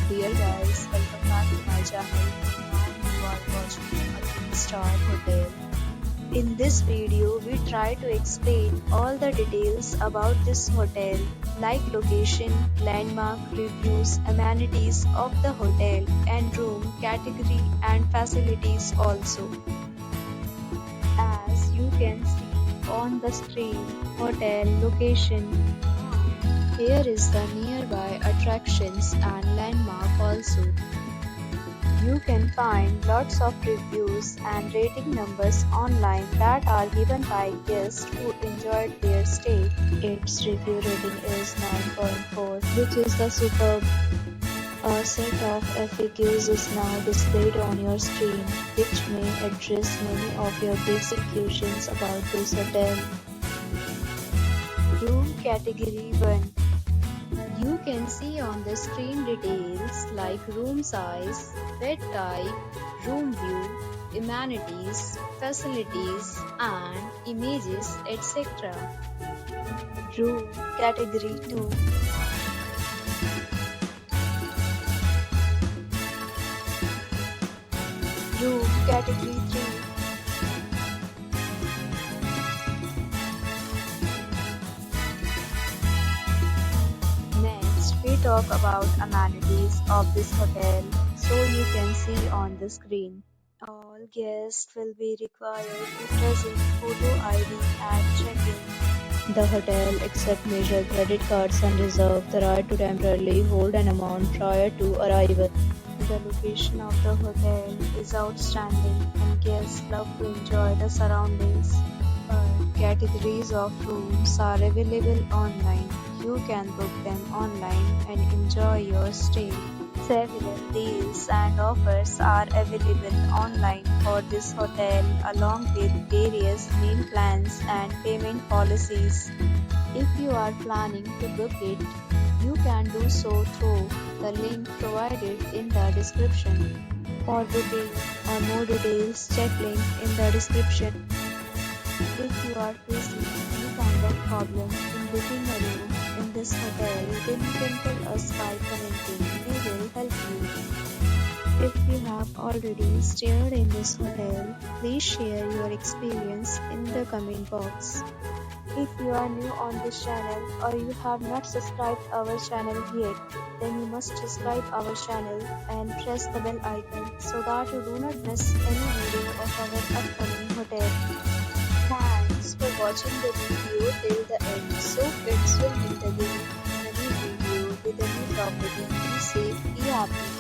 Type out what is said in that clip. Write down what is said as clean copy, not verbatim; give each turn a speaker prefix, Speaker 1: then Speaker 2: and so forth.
Speaker 1: Dear guys, welcome back to my channel. Now you are watching a 3-star hotel. In this video, we try to explain all the details about this hotel, like location, landmark, reviews, amenities of the hotel, and room category and facilities also. As you can see on the screen, hotel location. Here is the nearby attractions and landmark also. You can find lots of reviews and rating numbers online that are given by guests who enjoyed their stay. Its review rating is 9.4, which is the superb. A set of FAQs is now displayed on your screen, which may address many of your basic questions about this hotel. Room Category 1. You can see on the screen details like room size, bed type, room view, amenities, facilities, and images, etc. Room Category 2. Room Category 3. We talk about amenities of this hotel, so you can see on the screen. All guests will be required to present photo ID at check-in. The hotel accepts major credit cards and reserves the right to temporarily hold an amount prior to arrival. The location of the hotel is outstanding and guests love to enjoy the surroundings. Categories of rooms are available online. You can book them online and enjoy your stay. Several deals and offers are available online for this hotel along with various meal plans and payment policies. If you are planning to book it, you can do so through the link provided in the description. For booking or more details, check link in the description. If you are facing any kind of problem in booking a room in this hotel, then you can tell us by commenting. We will help you. If you have already stayed in this hotel, please share your experience in the comment box. If you are new on this channel or you have not subscribed our channel yet, then you must subscribe our channel and press the bell icon so that you do not miss any video of our upcoming hotel. Thanks for watching the video till the end. So friends will meet again in a new video with a new property. Be safe, be happy.